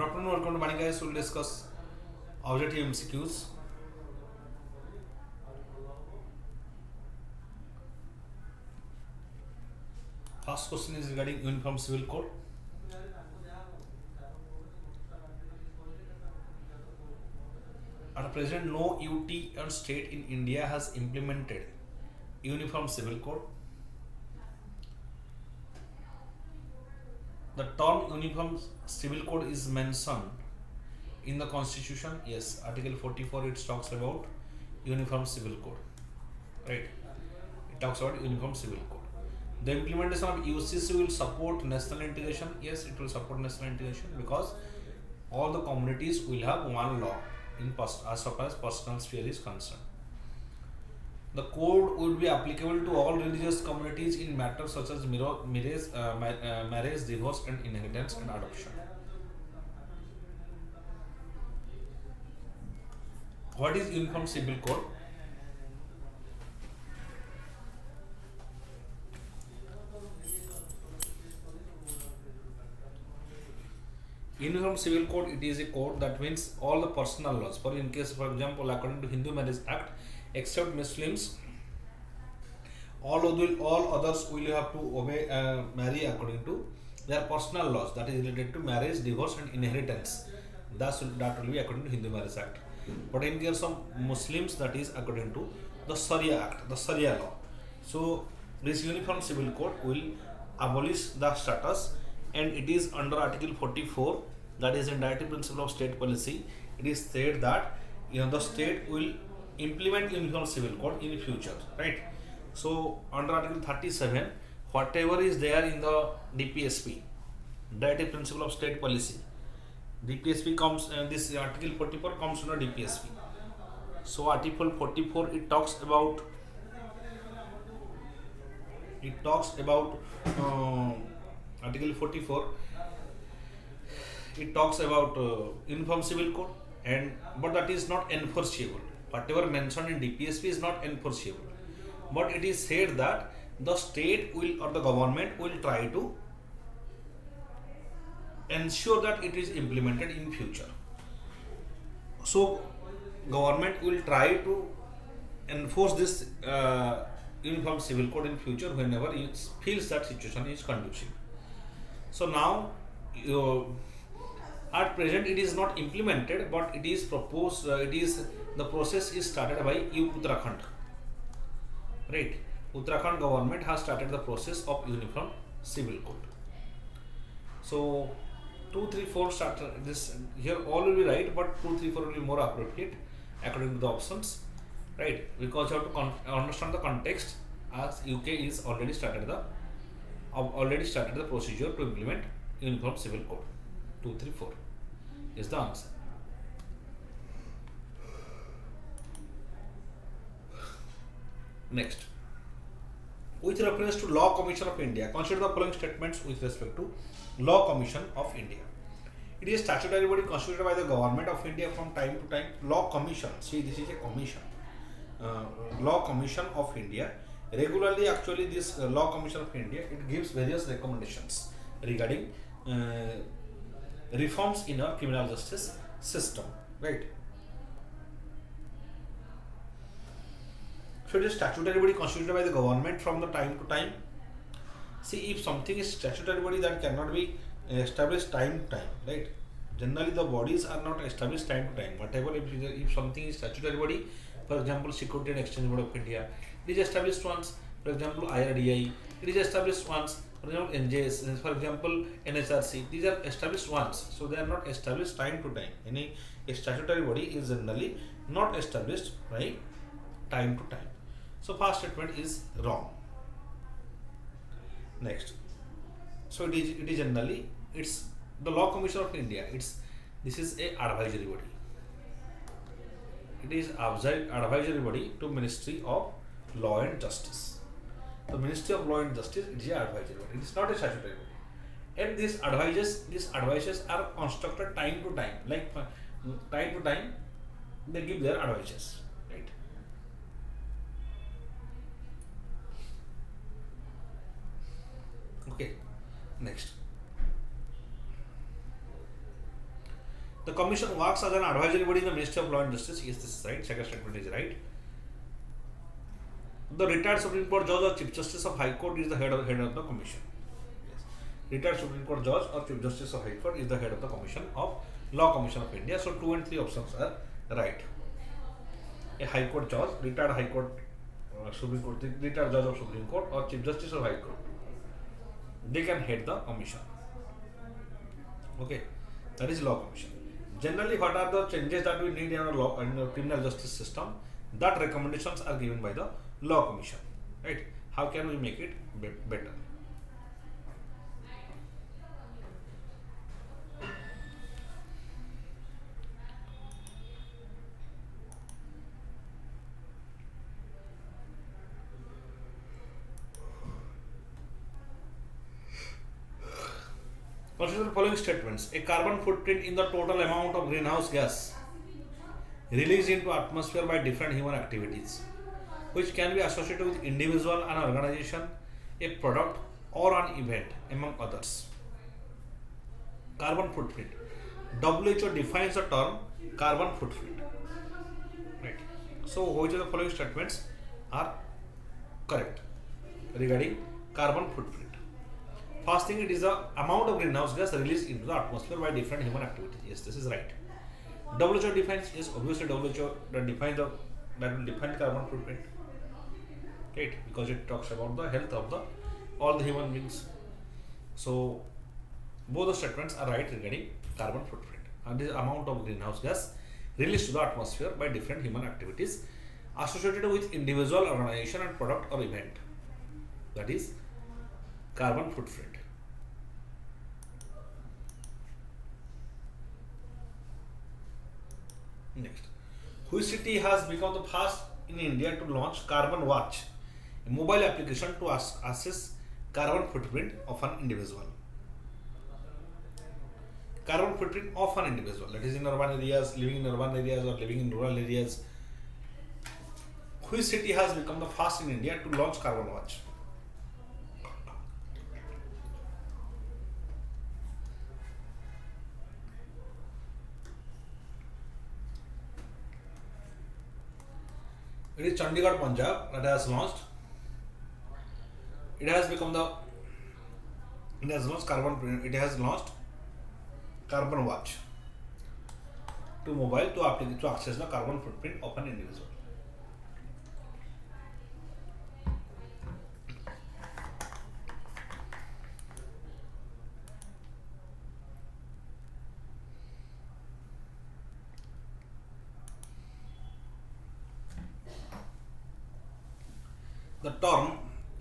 Good afternoon, welcome to VANIK-IAS. We'll discuss objective MCQs. First question is regarding Uniform Civil Code. At present, no UT and state in India has implemented Uniform Civil Code. The term Uniform Civil Code is mentioned in the Constitution. Yes, Article 44 it talks about Uniform Civil Code. Right? It talks about Uniform Civil Code. The implementation of UCC will support national integration. Yes, it will support national integration because all the communities will have one law as far as personal sphere is concerned. The code would be applicable to all religious communities in matters such as marriage, divorce, and inheritance and adoption. What is Uniform Civil Code? Uniform Civil Code, it is a code that means all the personal laws. For example, according to Hindu Marriage Act, except Muslims, all others will have to obey marry according to their personal laws, that is related to marriage, divorce, and inheritance. That will be according to Hindu Marriage Act. But in case of Muslims, that is according to the Sharia Act, the Sharia law. So this Uniform Civil Code will abolish the status, and it is under Article 44, that is in Directive Principle of State Policy. It is said that the state will implement Uniform Civil Code in future, right? So under Article 37, whatever is there in the DPSP, Directive Principle of State Policy, DPSP comes, this Article 44 comes under DPSP. So Article 44 it talks about Article 44 it talks about Uniform Civil Code, but that is not enforceable. Whatever mentioned in DPSP is not enforceable, but it is said that the state will or the government will try to ensure that it is implemented in future. So government will try to enforce this Uniform Civil Code in future whenever it feels that situation is conducive. So now at present it is not implemented, but it is proposed. The process is started by Uttarakhand. Right, Uttarakhand government has started the process of Uniform Civil Code. So 2, 3, 4 start this here. All will be right, but 2, 3, 4 will be more appropriate according to the options. Right, because you have to understand the context, as UK is already started the procedure to implement Uniform Civil Code. 2, 3, 4 is the answer. Next, with reference to Law Commission of India, consider the following statements with respect to Law Commission of India. It is a statutory body constituted by the Government of India from time to time. Law Commission, see, this is a commission. Law Commission of India regularly, actually this Law Commission of India, it gives various recommendations regarding reforms in our criminal justice system, right? So it is statutory body constituted by the government from the time to time. See, if something is statutory body, that cannot be established time to time, right? Generally the bodies are not established time to time. Whatever, if something is statutory body, for example Security and Exchange Board of India, it is established once. For example IRDI, it is established once. For example NJS, for example NHRC, these are established once, so they are not established time to time. Any statutory body is generally not established by time to time. So first statement is wrong. Next, so it is generally, it's the Law Commission of India, this is a advisory body. It is advisory body to Ministry of Law and Justice. The Ministry of Law and Justice, it is an advisory body. It is not a statutory body. And these advices are constructed time to time. Like time to time, they give their advices, right? Okay. Next, The commission works as an advisory body in the Ministry of Law and Justice. Yes, this is right. Second statement is right. The retired Supreme Court judge or Chief Justice of High Court is the head of the commission. Yes. Retired Supreme Court judge or Chief Justice of High Court is the head of the commission of Law Commission of India. So 2 and 3 options are right. A High Court judge, retired High Court Supreme Court, retired judge of Supreme Court or Chief Justice of High Court, they can head the commission. Okay, that is Law Commission. Generally, what are the changes that we need in our law and criminal justice system? That recommendations are given by the Law Commission. Right? How can we make it better? Consider the following statements. A carbon footprint in the total amount of greenhouse gas released into atmosphere by different human activities, which can be associated with individual, an organization, a product, or an event, among others. Carbon footprint. WHO defines the term carbon footprint. Right. So, which of the following statements are correct regarding carbon footprint? First thing, it is the amount of greenhouse gas released into the atmosphere by different human activities. Yes, this is right. WHO defines, yes, obviously WHO that will define carbon footprint. Right, because it talks about the health of all the human beings. So both the statements are right regarding carbon footprint. And this amount of greenhouse gas released to the atmosphere by different human activities associated with individual, organization, and product or event. That is carbon footprint. Next, which city has become the first in India to launch Carbon Watch, a mobile application to assess carbon footprint of an individual? Carbon footprint of an individual, that is in urban areas, living in urban areas, or living in rural areas. Which city has become the first in India to launch Carbon Watch? It is Chandigarh, Punjab, that has launched. It has launched Carbon Watch to mobile to access the carbon footprint of an individual. The term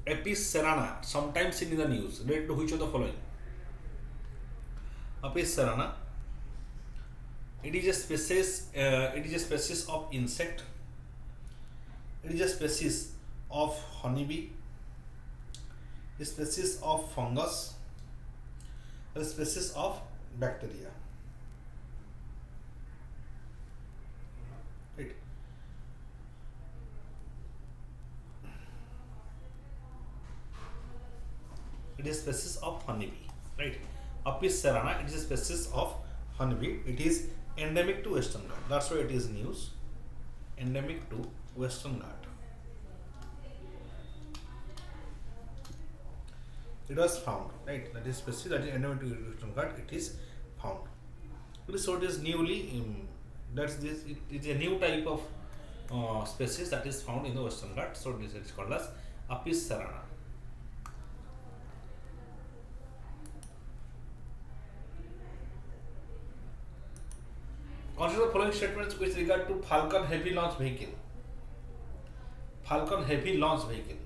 Apis cerana, sometimes seen in the news, related to which of the following? Apis cerana. It is a species of insect. It is a species of honeybee. A species of fungus. A species of bacteria. Right. It is a species of honeybee, right? Apis cerana, it is a species of honeybee. It is endemic to Western Ghat. That's why it is news. Endemic to Western Ghat. It was found, right? That is species that is endemic to Western Ghat. It is found. So it is newly. It is a new type of species that is found in the Western Ghat. So this is called as Apis cerana. Consider the following statements with regard to Falcon Heavy Launch Vehicle. Falcon Heavy Launch Vehicle.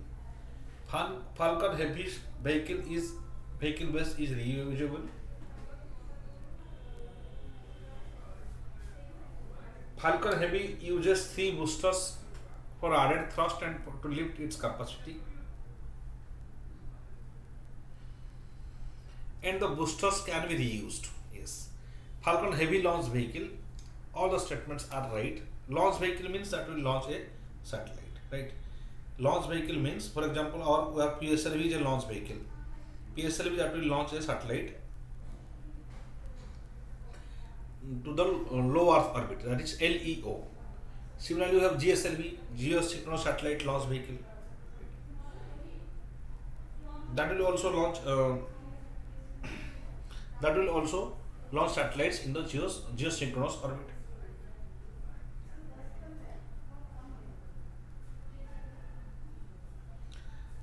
Falcon Heavy Vehicle base is reusable. Falcon Heavy uses 3 boosters for added thrust and to lift its capacity. And the boosters can be reused. Yes. Falcon Heavy Launch Vehicle. All the statements are right. Launch vehicle means that will launch a satellite, right? Launch vehicle means, for example, our PSLV is a launch vehicle. PSLV that will launch a satellite. to the low Earth orbit, that is LEO. Similarly, you have GSLV, geosynchronous satellite launch vehicle. That will also launch satellites in the geosynchronous orbit.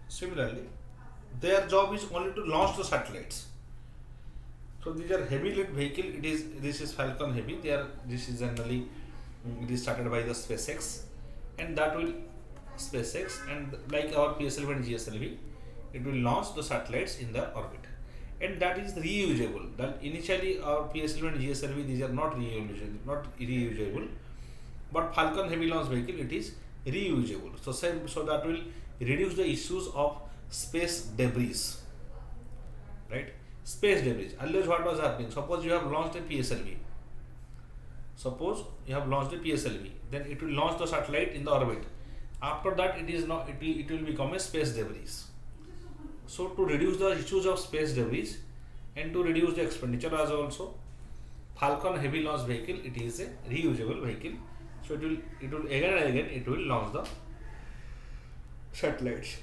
Similarly, their job is only to launch the satellites. So these are heavy lift vehicle. This is Falcon Heavy. This is generally it is started by the SpaceX, and that will SpaceX, and like our PSLV and GSLV, it will launch the satellites in the orbit, and that is reusable. That initially our PSLV and GSLV, these are not reusable, but Falcon Heavy launch vehicle, it is reusable. So that will reduce the issues of space debris, right? Space debris. Earlier, what was happening? Suppose you have launched a PSLV. Then it will launch the satellite in the orbit. After that, it will become a space debris. So to reduce the issues of space debris and to reduce the expenditure as also, Falcon Heavy launch vehicle, it is a reusable vehicle. So it will again and again it will launch the satellites.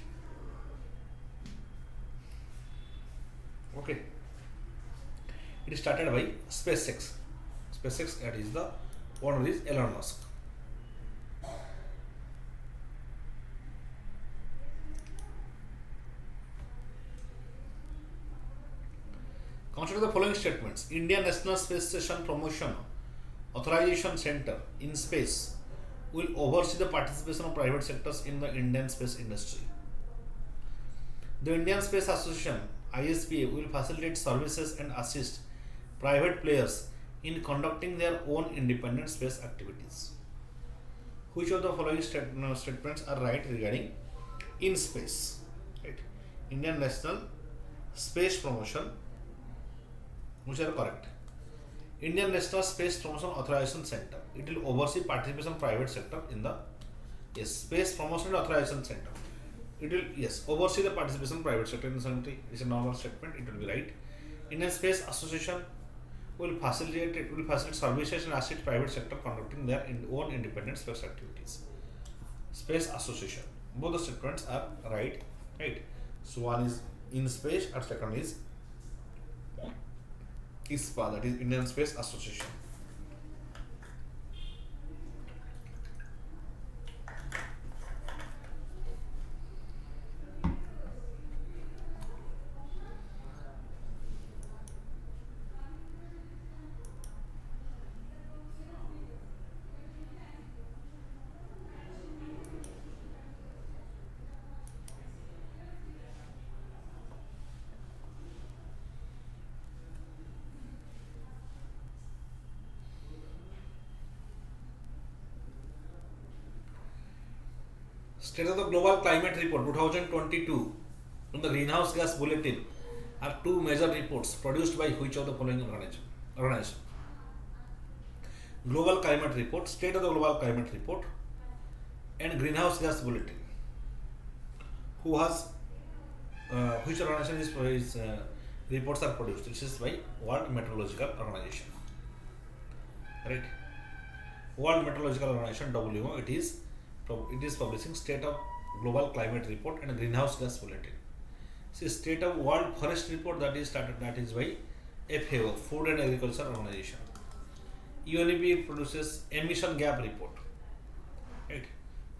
Okay. It is started by SpaceX. That is the owner is Elon Musk. Consider the following statements. Indian National Space Station Promotion Authorization Center in space will oversee the participation of private sectors in the Indian space industry. The Indian Space Association ISPA will facilitate services and assist private players in conducting their own independent space activities. Which of the following statements are right regarding in space? Right. Indian National Space Promotion, which are correct. Indian National Space Promotion Authorization Center. It will oversee participation of private sector in the Space Promotion Authorization Center. It will oversee the participation of private sector in the country. It's a normal statement. It will be right. Indian Space Association will facilitate services and assist private sector conducting their own independent space activities. Space Association. Both the statements are right. So one is in space and second is ISPA, that is Indian Space Association. State of the Global Climate Report 2022 from the Greenhouse Gas Bulletin are two major reports produced by which of the following organization? Global Climate Report, State of the Global Climate Report, and Greenhouse Gas Bulletin. Who has which organization is reports are produced? This is by World Meteorological Organization. Right? World Meteorological Organization (WMO). It is publishing State of Global Climate Report and Greenhouse Gas Bulletin. See, State of World Forest Report, that is by FAO, Food and Agriculture Organization. UNEP produces Emission Gap Report. Right.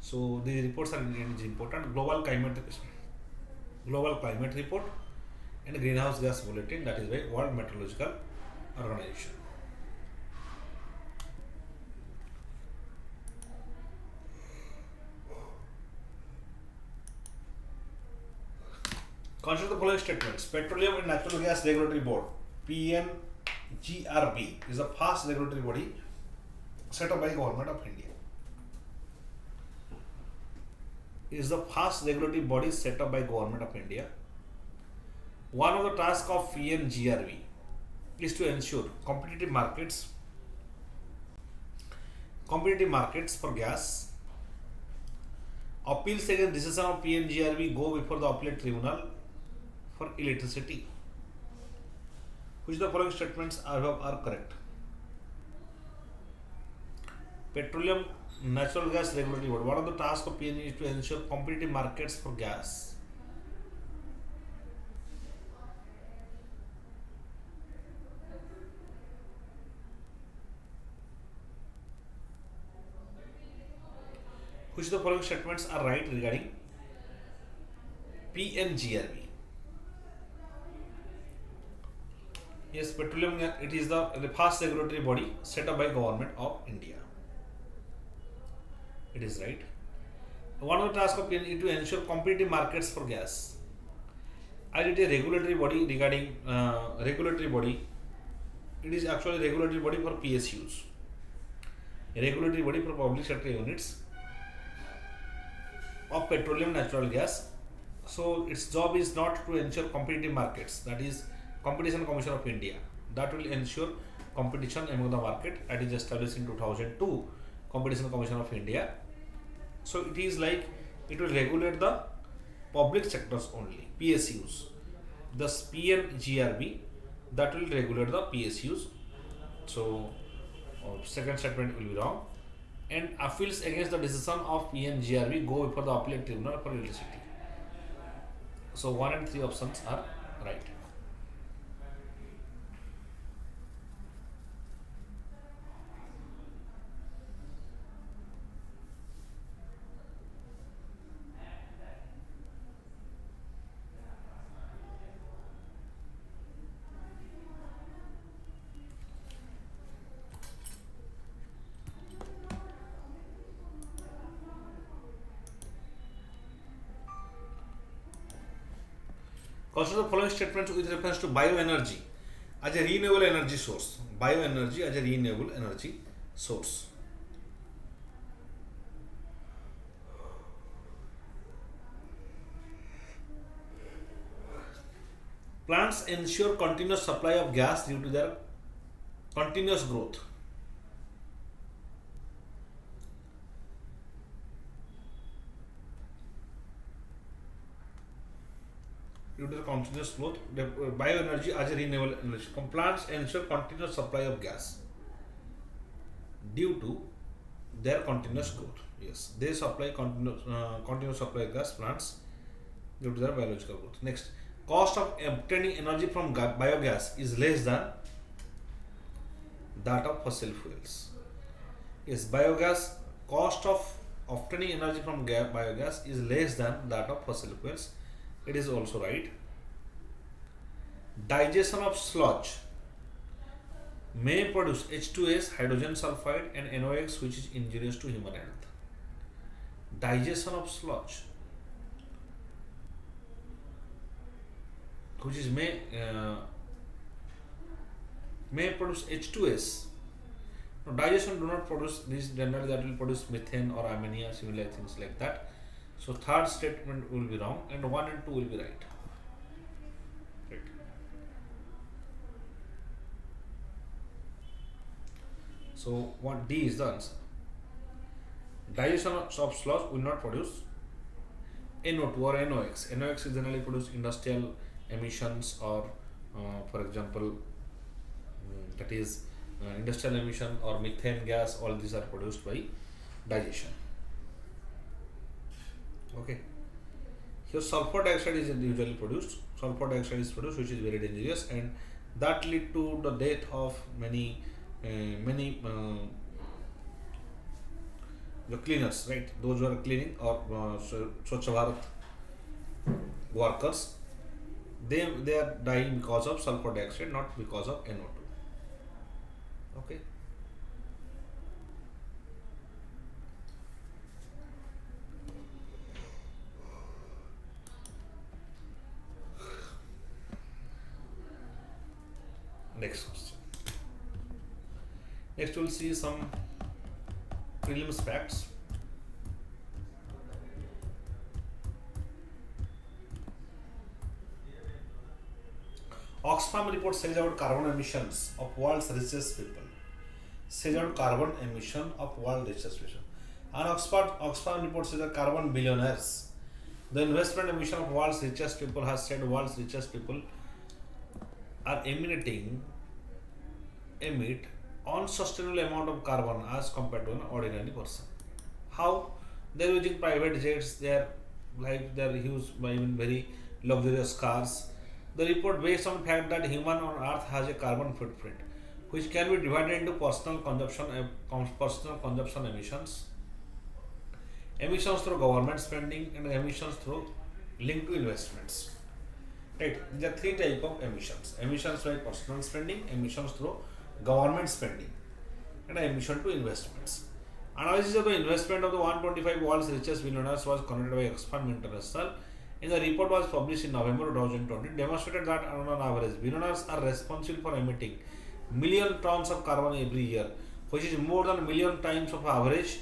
So these reports are important. Global Climate Report and Greenhouse Gas Bulletin, that is by World Meteorological Organization. Consider the following statements. Petroleum and Natural Gas Regulatory Board (PNGRB) is a fast regulatory body set up by Government of India. One of the tasks of PNGRB is to ensure competitive markets for gas. Appeals against decision of PNGRB go before the appellate tribunal for electricity. Which of the following statements are correct? Petroleum Natural Gas Regulatory Board. What are the tasks of PNG is to ensure competitive markets for gas? Which of the following statements are right regarding PNGRB? Yes, petroleum. It is the first regulatory body set up by Government of India. It is right. One of the tasks of PNG is to ensure competitive markets for gas. I did a regulatory body regarding regulatory body. It is actually regulatory body for PSUs. A regulatory body for public sector units of petroleum natural gas. So its job is not to ensure competitive markets. That is Competition Commission of India. That will ensure competition among the market. That is established in 2002. Competition Commission of India. So it is like it will regulate the public sectors only, PSUs. Thus PNGRB that will regulate the PSUs. So second statement will be wrong. And appeals against the decision of PNGRB go before the appellate tribunal for electricity. So 1 and 3 options are right. Consider the following statements with reference to bioenergy as a renewable energy source. Bioenergy as a renewable energy source. Plants ensure continuous supply of gas due to their continuous growth. Due to the continuous growth, bioenergy as a renewable energy. Plants ensure continuous supply of gas due to their continuous growth. Yes, they supply continuous supply of gas plants due to their biological growth. Next, cost of obtaining energy from biogas is less than that of fossil fuels. Yes, biogas cost of obtaining energy from biogas is less than that of fossil fuels. It is also right. Digestion of sludge may produce H2S, hydrogen sulfide, and NOx, which is injurious to human health. Digestion of sludge, which is may produce H2S. No, digestion do not produce this. Generally, that will produce methane or ammonia, similar things like that. So third statement will be wrong, and 1 and 2 will be right. Right. So what D is the answer. Digestion of sludge will not produce NO2 or NOx. NOx is generally produced industrial emissions or for example that is industrial emission or methane gas. All these are produced by digestion. Okay. Here sulfur dioxide is usually produced. Sulfur dioxide is produced, which is very dangerous, and that lead to the death of many the cleaners, right? Those who are cleaning or Swachh Bharat workers, they are dying because of sulfur dioxide, not because of NO2. Okay. Next question. Next we'll see some prelims facts. Oxfam report says about carbon emissions of world's richest people. Says about carbon emission of world richest people. And Oxfam report says that carbon billionaires. The investment emission of world's richest people has said world's richest people are emit unsustainable amount of carbon as compared to an ordinary person. How? They're using private jets, they're used by even very luxurious cars. The report based on fact that human on earth has a carbon footprint which can be divided into personal consumption emissions, emissions through government spending, and emissions through linked to investments. Right? There are three types of emissions: emissions by personal spending, emissions through government spending, and emission to investments. Analysis of the investment of the 125 world's richest billionaires was conducted by Oxfam International. In the report was published in November 2020, demonstrated that on an average, billionaires are responsible for emitting million tons of carbon every year, which is more than a million times of average,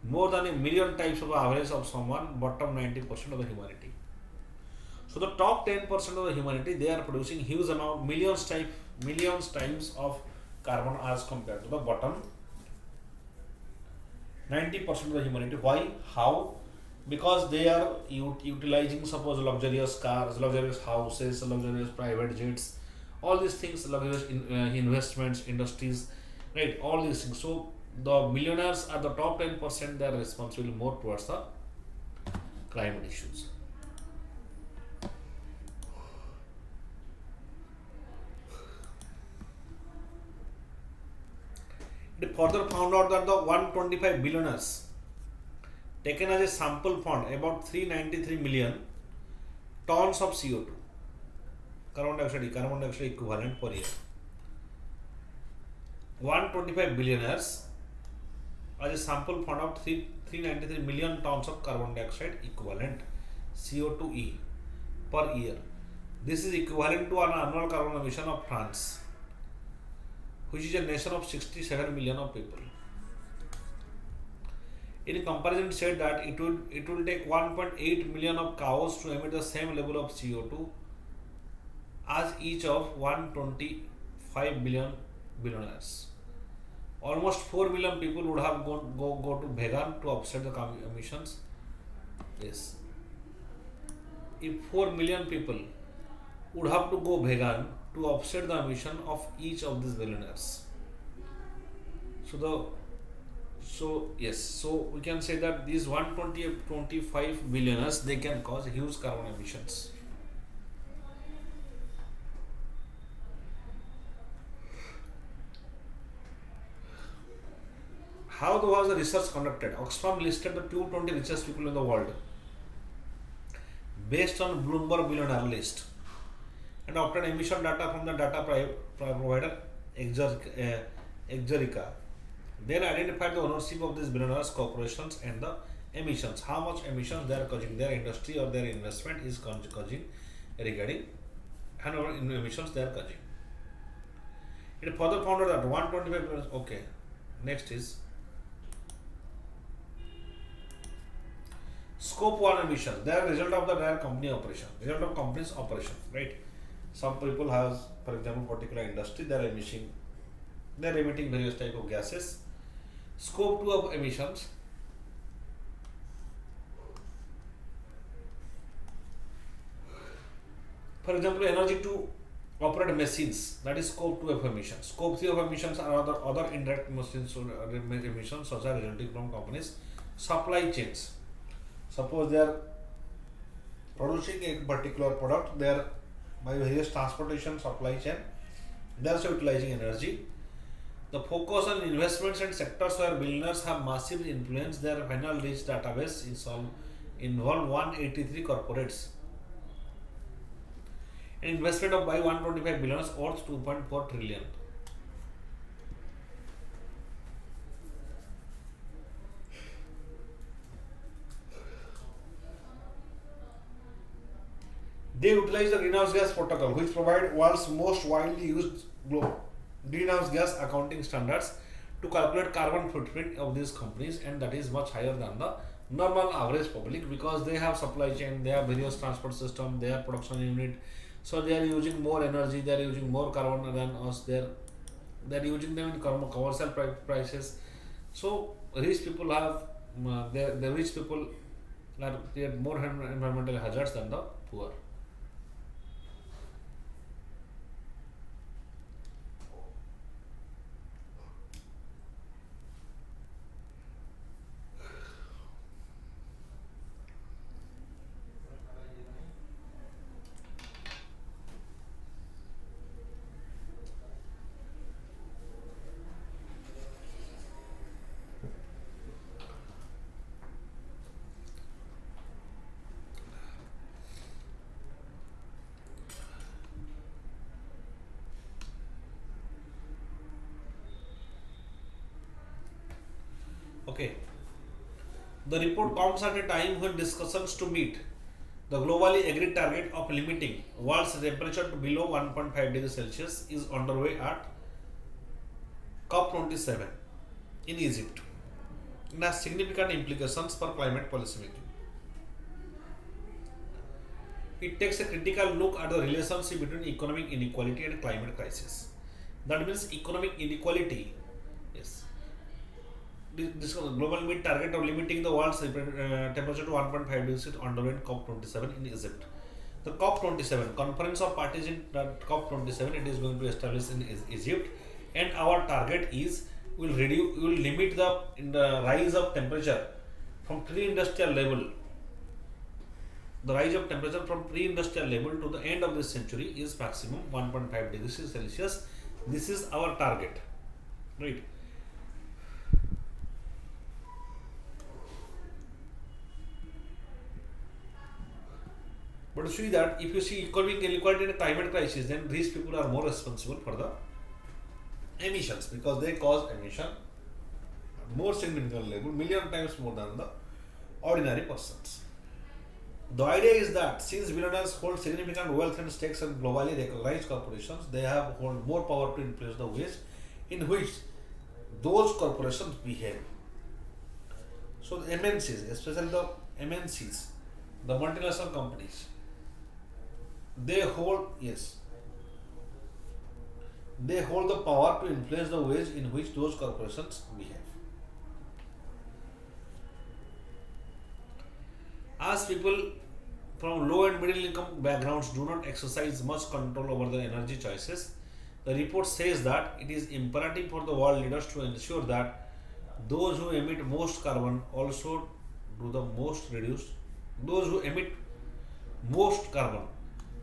more than a million times of average of someone bottom 90% of the humanity. So the top 10% of the humanity, they are producing huge amount, millions times of carbon as compared to the bottom 90% of the humanity. Why? How? Because they are utilizing, suppose, luxurious cars, luxurious houses, luxurious private jets, all these things, luxurious investments, industries, right? All these things. So the millionaires are the top 10%. They are responsible more towards the climate issues. It further found out that the 125 billionaires taken as a sample found about 393 million tons of CO2, carbon dioxide equivalent per year. 125 billionaires as a sample found out 393 million tons of carbon dioxide equivalent CO2e per year. This is equivalent to an annual carbon emission of France, which is a nation of 67 million of people. In comparison, said that it will take 1.8 million of cows to emit the same level of CO2 as each of 125 billion billionaires. Almost 4 million people would have go to vegan to offset the emissions. Yes. If 4 million people would have to go vegan to offset the emission of each of these billionaires. So we can say that these 125 billionaires, they can cause huge carbon emissions. How was the research conducted? Oxfam listed the 220 richest people in the world based on Bloomberg billionaire list and obtained emission data from the data provider Exerica. Then identified the ownership of these billionaires corporations and the emissions, how much emissions they are causing, their industry or their investment is causing regarding how much emissions they are causing. It further found out that 125. Okay, next is scope 1 emissions. They are result of their company operation, result of company's operation, right? Some people have, for example, particular industry, they are emitting various type of gases. Scope 2 of emissions. For example, energy to operate machines, that is scope 2 of emissions. Scope 3 of emissions are other indirect emissions such as resulting from companies' supply chains. Suppose they are producing a particular product, they are by various transportation supply chain, they are also utilizing energy. The focus on investments and sectors where billionaires have massive influence, their final reach database involve 183 corporates. An investment of by 125 billion worth 2.4 trillion. They utilize the greenhouse gas protocol, which provide world's most widely used greenhouse gas accounting standards to calculate carbon footprint of these companies, and that is much higher than the normal average public because they have supply chain, they have various transport system, they have production unit, so they are using more energy, they are using more carbon than us. They are using them in commercial prices. So rich people have the rich people are create more environmental hazards than the poor. Okay. The report comes at a time when discussions to meet the globally agreed target of limiting world's temperature to below 1.5 degrees Celsius is underway at COP27 in Egypt. It has significant implications for climate policy making. It takes a critical look at the relationship between economic inequality and climate crisis. That means economic inequality, yes, this global meet target of limiting the world's temperature to 1.5 degrees is underway in COP27 in Egypt. The COP27 conference of parties in COP27 it is going to establish in Egypt, and our target is will limit the rise of temperature from pre-industrial level. The rise of temperature from pre-industrial level to the end of this century is maximum 1.5 degrees Celsius. This is our target, right? But see that if you see economic inequality and climate crisis, then these people are more responsible for the emissions because they cause emission at more significant level, million times more than the ordinary persons. The idea is that since billionaires hold significant wealth and stakes in globally recognized corporations, they have hold more power to influence the ways in which those corporations behave. So the MNCs, especially the MNCs, the multinational companies, they hold they hold the power to influence the ways in which those corporations behave. As people from low and middle income backgrounds do not exercise much control over their energy choices, the report says that it is imperative for the world leaders to ensure that those who emit most carbon also do the most reduce those who emit most carbon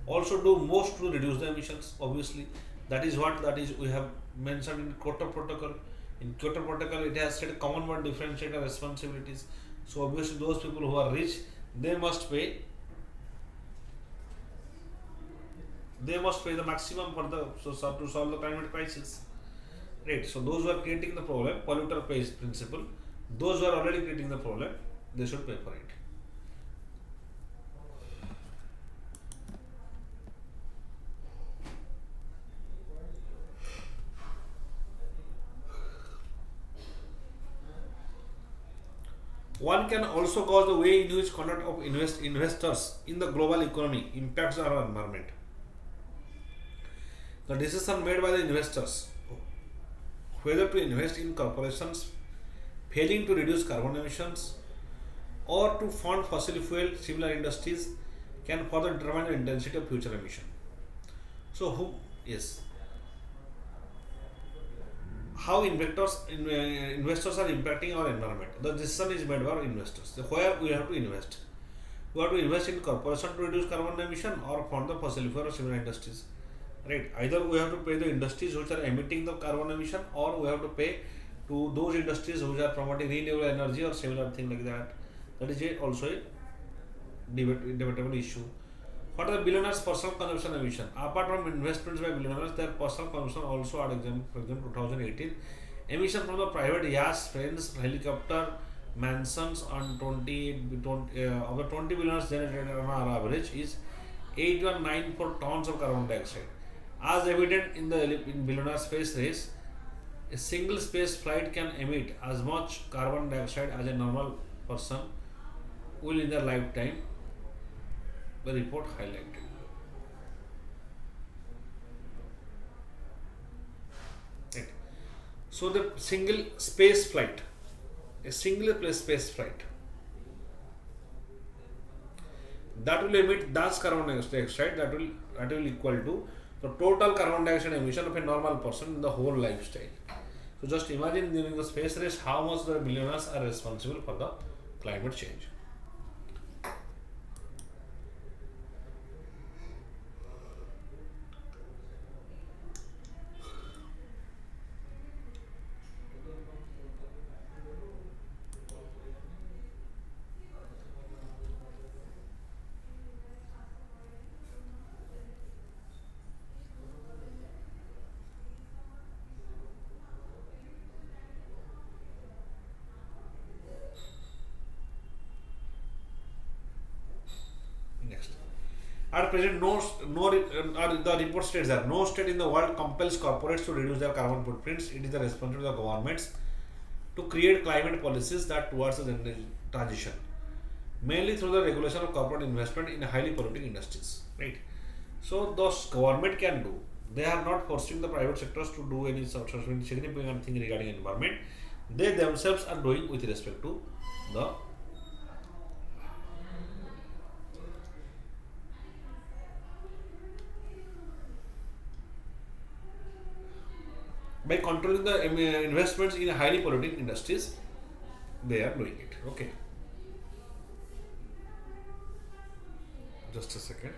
also do most to reduce the emissions. Obviously, that is we have mentioned in Kyoto Protocol. In Kyoto Protocol, it has said common but differentiated responsibilities. So obviously, those people who are rich, they must pay. They must pay the maximum for the to solve the climate crisis. Right. So those who are creating the problem, polluter pays principle. Those who are already creating the problem, they should pay for it. One can also gauge the way in which conduct of investors in the global economy impacts our environment. The decision made by the investors whether to invest in corporations failing to reduce carbon emissions or to fund fossil fuel similar industries can further determine the intensity of future emission. So, yes, how investors are impacting our environment. The decision is made by our investors. So where we have to invest. We have to invest in corporation to reduce carbon emission or fund the fossil fuel or similar industries. Right? Either we have to pay the industries which are emitting the carbon emission, or we have to pay to those industries which are promoting renewable energy or similar thing like that. That is also a debatable issue. What are the billionaires' personal consumption emission? Apart from investments by billionaires, their personal consumption also are example, for example, 2018 emission from the private yachts, planes, helicopter, mansions on 20 of the 20 billionaires generated on our average is 8194 tons of carbon dioxide. As evident in the billionaire space race, a single space flight can emit as much carbon dioxide as a normal person will in their lifetime, the report highlighted. Right. So the single space flight, a single space flight, that will emit that carbon dioxide that will equal to the total carbon dioxide emission of a normal person in the whole lifestyle. So just imagine during the space race how much the billionaires are responsible for the climate change. At present, the report states that no state in the world compels corporates to reduce their carbon footprints. It is the responsibility of the governments to create climate policies that towards the transition, mainly through the regulation of corporate investment in highly polluting industries. Right. So those government can do. They are not forcing the private sectors to do any sort of significant thing regarding environment. They themselves are doing with respect to the by controlling the investments in highly polluting industries. They are doing it. Okay. Just a second.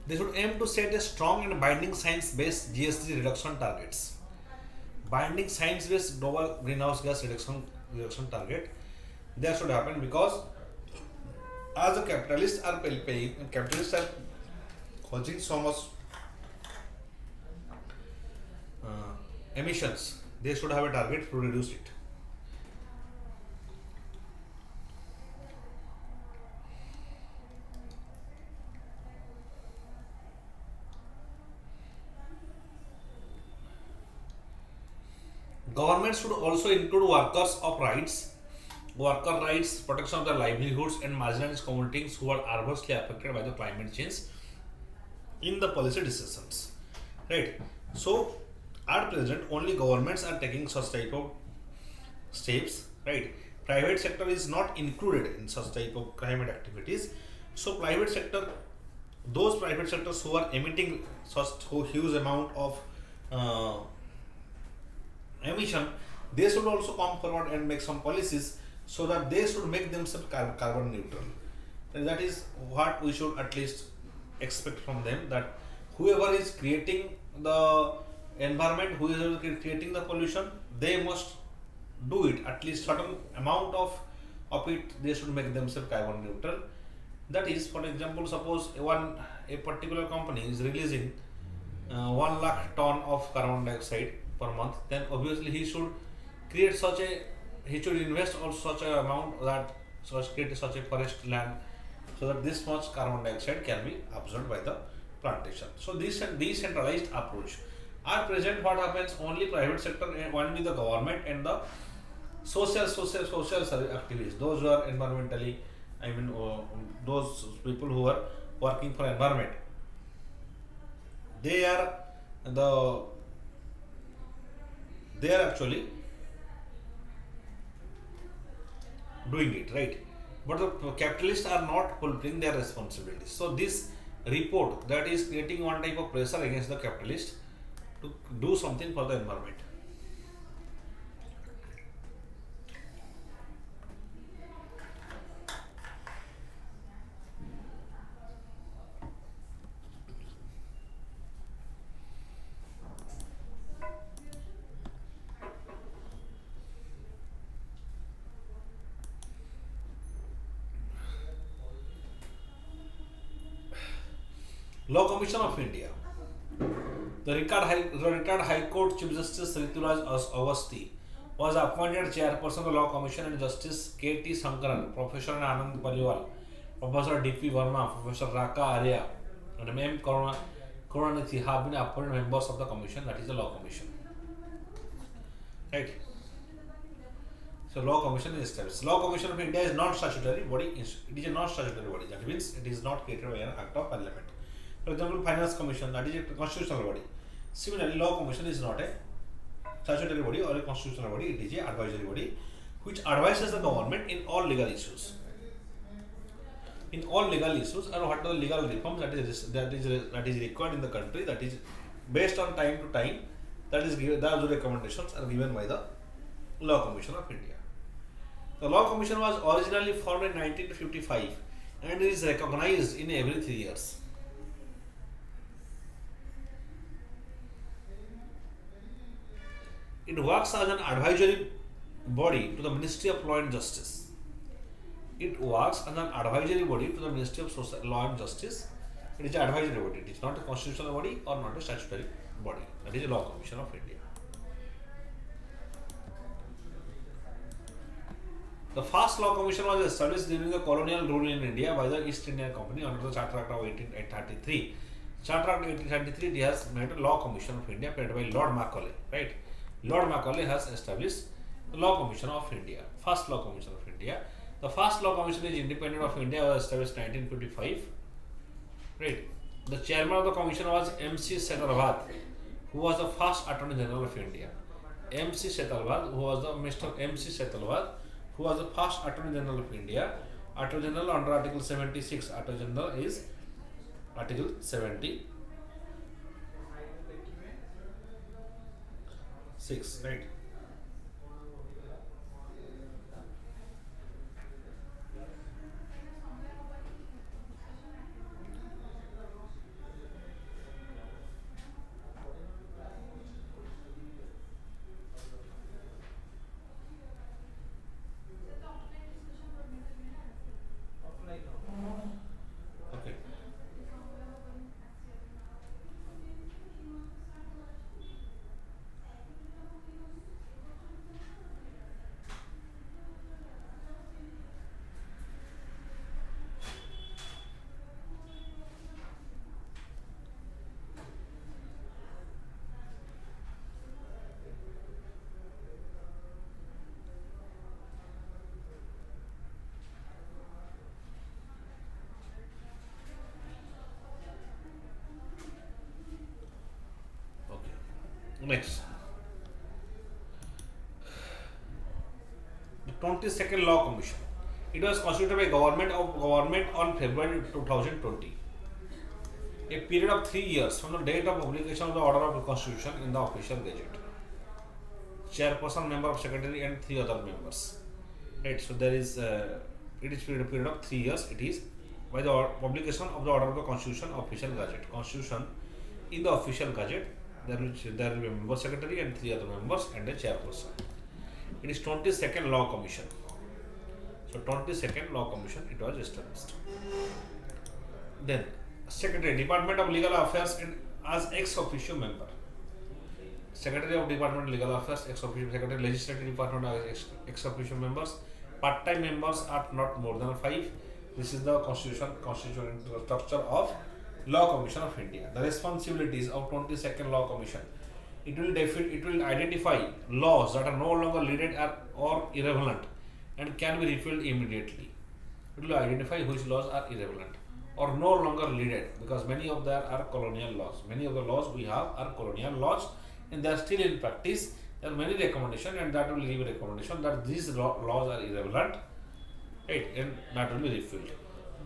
They should aim to set a strong and binding science-based GHG reduction targets. Binding science-based global greenhouse gas reduction target. That should happen because as the capitalists are paying, capitalists are causing so much emissions. They should have a target to reduce it. Government should also include worker rights, protection of their livelihoods, and marginalized communities who are adversely affected by the climate change in the policy decisions. Right. So, at present, only governments are taking such type of steps. Right. Private sector is not included in such type of climate activities. So, those private sectors who are emitting such huge amount of emission, they should also come forward and make some policies so that they should make themselves carbon neutral. And that is what we should at least expect from them, that whoever is creating the environment, whoever is creating the pollution, they must do it at least certain amount of it. They should make themselves carbon neutral. That is, for example, suppose a particular company is releasing 1 lakh ton of carbon dioxide per month, then obviously he should create such a he should invest also such a amount that create such a forest land so that this much carbon dioxide can be absorbed by the plantation. So this decentralized approach. At present, what happens? Only private sector, only the government and the social service activists, those who are environmentally, those people who are working for environment, they are the they are actually doing it, right? But the capitalists are not fulfilling their responsibilities. So this report that is creating one type of pressure against the capitalist to do something for the environment. Law Commission of India. The retired High Court Chief Justice Rituraj Awasthi was appointed chairperson of the Law Commission, and Justice K.T. Sankaran, Professor Anand Paliwal, Professor D.P. Verma, Professor Raka Arya, and M. Karunanidhi have been appointed members of the commission, that is the Law Commission. Right? So Law Commission is established. Law Commission of India is not statutory body. It is a non-statutory body. That means it is not created by an act of parliament. For example, Finance Commission, that is a constitutional body. Similarly, Law Commission is not a statutory body or a constitutional body. It is an advisory body which advises the government in all legal issues. In all legal issues, or what are the legal reforms that is required in the country, that is based on time to time, that is given. Those recommendations are given by the Law Commission of India. The Law Commission was originally formed in 1955 and is recognized in every 3 years. It works as an advisory body to the Ministry of Law and Justice. It works as an advisory body to the Ministry of Law and Justice. It is an advisory body. It is not a constitutional body or not a statutory body. That is the Law Commission of India. The first Law Commission was established during the colonial rule in India by the East India Company under the Charter Act of 1833. Charter Act 1833 has made a Law Commission of India, paid by Lord Macaulay, right? Lord Macaulay has established the Law Commission of India, first Law Commission of India. The first Law Commission is independent of India, was established in 1955. Right. The chairman of the commission was M.C. Setalvad, who was the first Attorney General of India. M.C. Setalvad, who was the Mr. M.C. Setalvad, who was the first Attorney General of India. Attorney General under Article 76. Attorney General is Article 76. Right. Okay. Next, the 22nd Law Commission. It was constituted by government on February 2020. A period of 3 years from the date of publication of the order of the Constitution in the official gazette. Chairperson, member of secretary, and 3 other members. Right. So there is it is a period of 3 years. It is by the publication of the order of the Constitution official gazette. Constitution in the official gazette. There will be a member secretary and 3 other members and a chairperson. It is 22nd Law Commission. So 22nd Law Commission, it was established. Then Secretary, Department of Legal Affairs and as ex officio member. Secretary of Department Legal Affairs, ex officio, Secretary Legislative Department are ex officio members. Part-time members are not more than 5. This is the constituent structure of Law Commission of India. The responsibilities of 22nd Law Commission. It will identify laws that are no longer needed or irrelevant and can be repealed immediately. It will identify which laws are irrelevant or no longer needed, because many of them are colonial laws. Many of the laws we have are colonial laws and they are still in practice. There are many recommendations, and that will give a recommendation that these laws are irrelevant, right, and that will be repealed.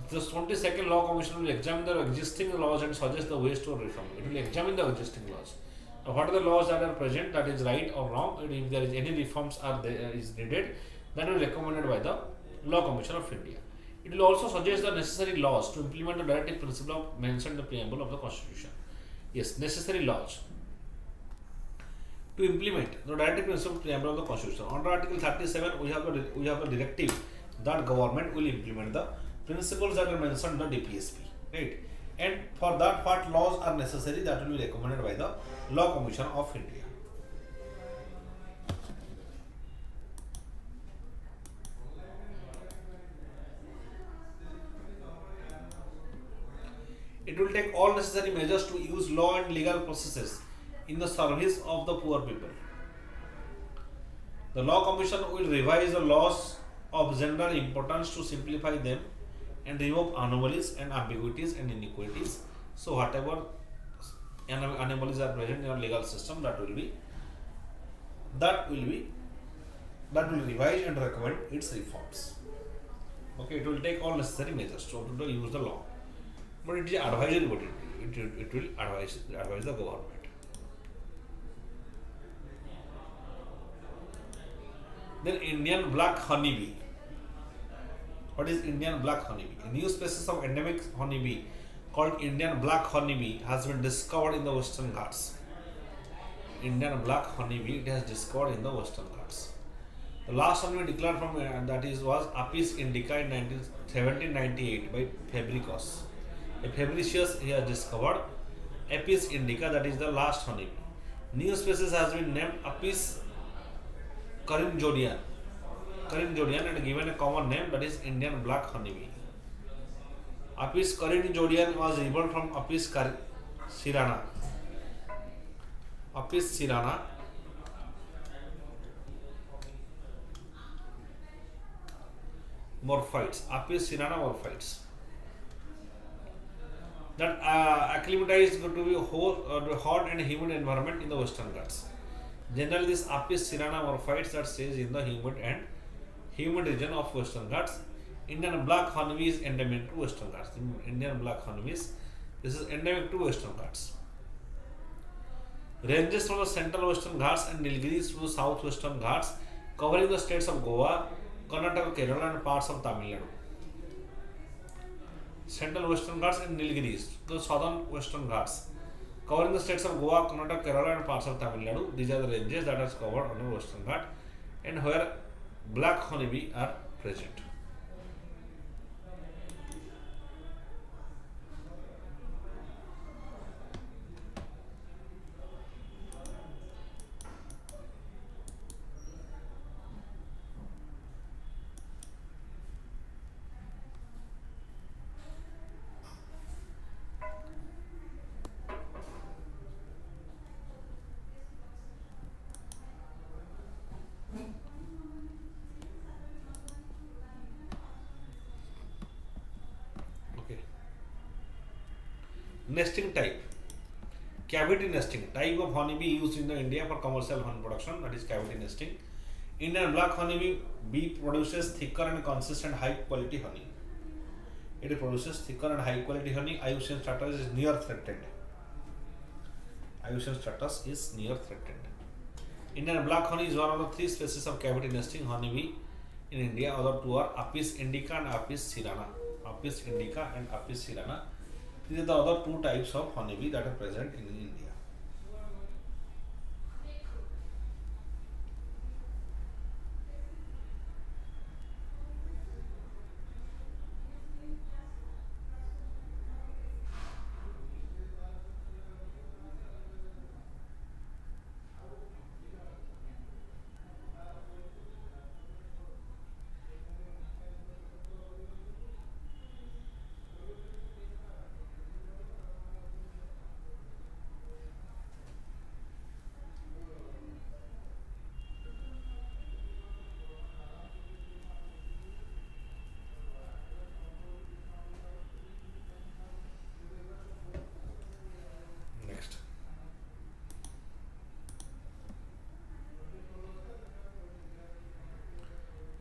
The 22nd Law Commission will examine the existing laws and suggest the ways to reform. It will examine the existing laws. Now, what are the laws that are present, that is right or wrong, and if there is any reforms is needed, that will be recommended by the Law Commission of India. It will also suggest the necessary laws to implement the directive principle of mentioned in the preamble of the Constitution. Yes, necessary laws to implement the directive principle preamble of the Constitution. Under Article 37, we have a directive that government will implement the principles that are mentioned in the DPSP, right? And for that, what laws are necessary, that will be recommended by the Law Commission of India. It will take all necessary measures to use law and legal processes in the service of the poor people. The Law Commission will revise the laws of general importance to simplify them and remove anomalies and ambiguities and inequities. So whatever anomalies are present in our legal system, that will revise and recommend its reforms. Okay, it will take all necessary measures to use the law, but it is advisory body. It will advise the government. Then Indian black honeybee. What is Indian black honeybee? A new species of endemic honeybee called Indian black honeybee has been discovered in the Western Ghats. Indian black honeybee, it has discovered in the Western Ghats. The last honeybee declared from was Apis indica in 1798 by Fabricius. A Fabricius, he has discovered Apis indica, that is the last honeybee. New species has been named Apis carinjodian and given a common name, that is Indian black honeybee. Apis carinjodian was evolved from Apis cirana. Apis cirana morphites. Apis cirana morphites that acclimatized to be hot and humid environment in the Western Ghats. Generally, this Apis cirana morphites that stays in the humid region of Western Ghats. Indian black honeybee is endemic to Western Ghats. Indian black honeybees, this is endemic to Western Ghats. Ranges from the central Western Ghats and Nilgiris to the southwestern Ghats, covering the states of Goa, Karnataka, Kerala, and parts of Tamil Nadu. Central Western Ghats and Nilgiris, the southern Western Ghats, covering the states of Goa, Karnataka, Kerala, and parts of Tamil Nadu. These are the ranges that are covered on the Western Ghat, and where black honeybee are present. Nesting type. Cavity nesting. Type of honeybee used in India for commercial honey production, that is cavity nesting. Indian black honeybee bee produces thicker and consistent high quality honey. It produces thicker and high quality honey. IUCN status is near threatened. IUCN status is near threatened. Indian black honey is one of the 3 species of cavity nesting honeybee in India. Other 2 are Apis indica and Apis cirana. Apis indica and Apis cirana. These are the other 2 types of honeybee that are present in India.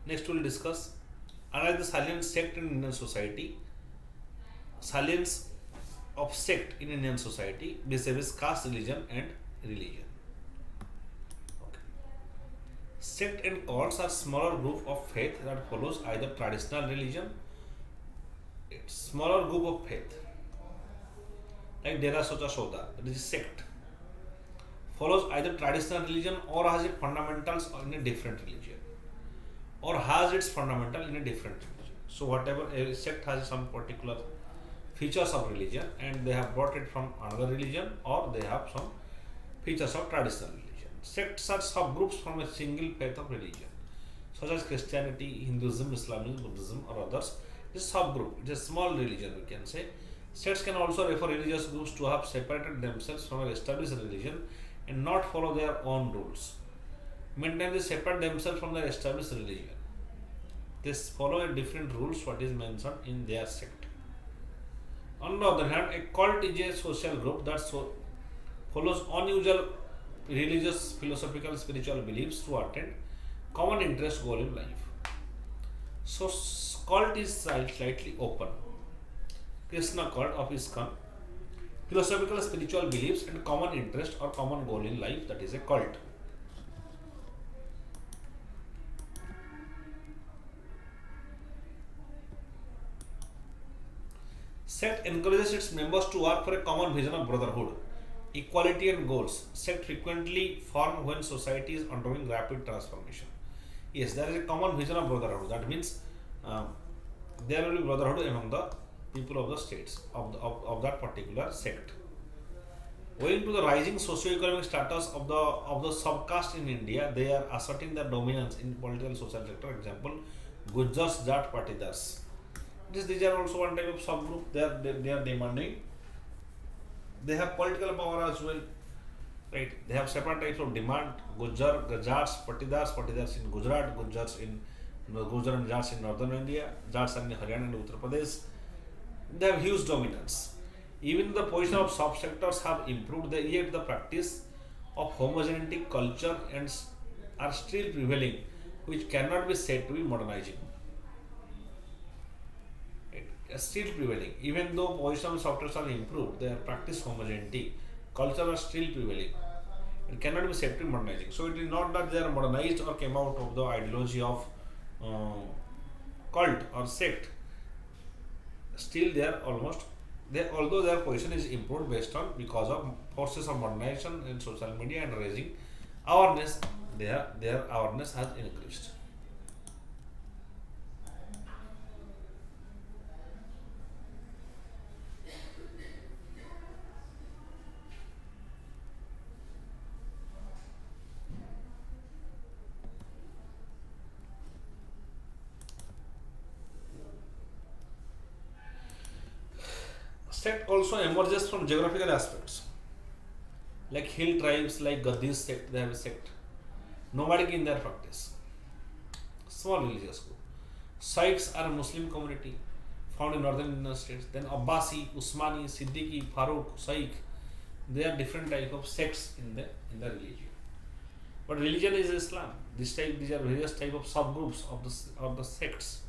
Next, we will discuss analyze the salient sect in Indian society. Salience of sect in Indian society vis-a-vis caste, religion, and religion. Okay. Sect and cults are smaller group of faith that follows either traditional religion, smaller group of faith like Dera Socha Soda, that is sect, follows either traditional religion or has its fundamentals in a different religion, or has its fundamental in a different religion. So whatever a sect has some particular features of religion and they have brought it from another religion, or they have some features of traditional religion. Sects are subgroups from a single faith of religion, such as Christianity, Hinduism, Islamism, Buddhism, or others. This subgroup, it is a small religion, we can say. Sects can also refer religious groups to have separated themselves from an established religion and not follow their own rules. Meantime, they separate themselves from their established religion. They follow a different rules what is mentioned in their sect. On the other hand, a cult is a social group that follows unusual religious, philosophical, spiritual beliefs to attain common interest goal in life. So, cult is slightly open. Krishna cult of ISKCON, philosophical, spiritual beliefs and common interest or common goal in life, that is a cult. Sect encourages its members to work for a common vision of brotherhood, equality and goals. Sect frequently form when society is undergoing rapid transformation. Yes, there is a common vision of brotherhood. That means there will be brotherhood among the people of the states of that particular sect. Owing to the rising socio-economic status of the subcaste in India, they are asserting their dominance in political social sector. Example, Gujars, Jat, Patidars. These are also one type of subgroup. They are demanding. They have political power as well, right? They have separate types of demand. Gujar, Jats, Patidars in Gujarat, Gujar and Jats in northern India, Jats in Haryana and Uttar Pradesh. They have huge dominance. Even the position of subsectors have improved, yet the practice of homogeneity culture and are still prevailing, which cannot be said to be modernizing. Still prevailing. Even though position of subsectors are improved, their practice homogeneity culture are still prevailing. It cannot be said to be modernizing. So it is not that they are modernized or came out of the ideology of cult or sect. Still they are although their position is improved based on because of forces of modernization in social media and raising awareness, their awareness has increased. Sect also emerges from geographical aspects. Like hill tribes, like Gaddis sect, they have a sect. Nomadic in their practice. Small religious group. Sikhs are a Muslim community found in northern Indian states. Then Abbasi, Usmani, Siddiqui, Farooq, Sikh. They are different type of sects in the religion. But religion is Islam. These are various type of subgroups of the sects.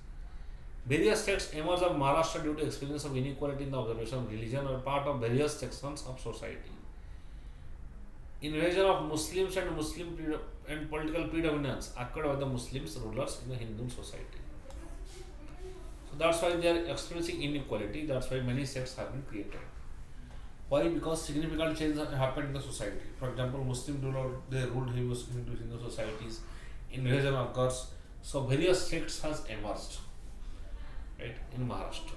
Various sects emerge of Maharashtra due to experience of inequality in the observation of religion or part of various sections of society. Invasion of Muslims and political predominance occurred by the Muslims rulers in the Hindu society. So that's why they are experiencing inequality. That's why many sects have been created. Why? Because significant change happened in the society. For example, Muslim ruler they ruled Hindu societies. Invasion occurs. So various sects has emerged. Right, in Maharashtra.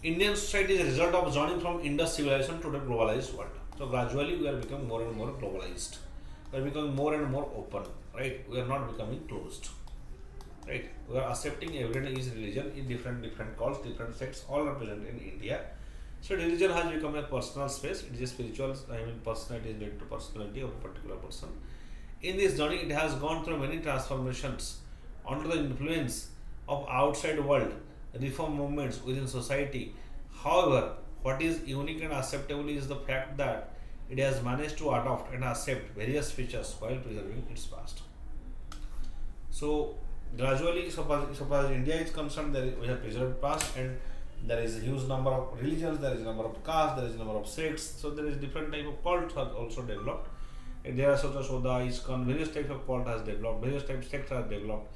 Indian society is a result of journey from Indus civilization to the globalized world. So gradually we are becoming more and more globalized. We are becoming more and more open, right? We are not becoming closed, right? We are accepting everyone is religion in different cults, different sects, all are present in India. So religion has become a personal space. It is a spiritual, personality is related to personality of a particular person. In this journey, it has gone through many transformations under the influence of outside world, reform movements within society. However, what is unique and acceptable is the fact that it has managed to adopt and accept various features while preserving its past. So gradually, so far as India is concerned, we have preserved past, and there is a huge number of religions, there is a number of castes, there is a number of sects. So there is different type of cults are also developed. And there are such as Soda, ISKCON, various types of cult has developed, various types of sects have developed,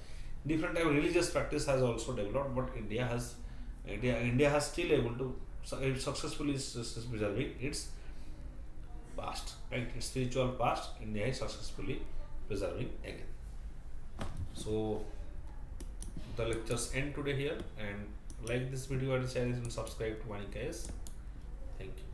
different type of religious practice has also developed. But India has still able to successfully preserving its past, right? Its spiritual past, India is successfully preserving again. So the lectures end today here, and like this video and share it and subscribe to VANIK-IAS. Thank you.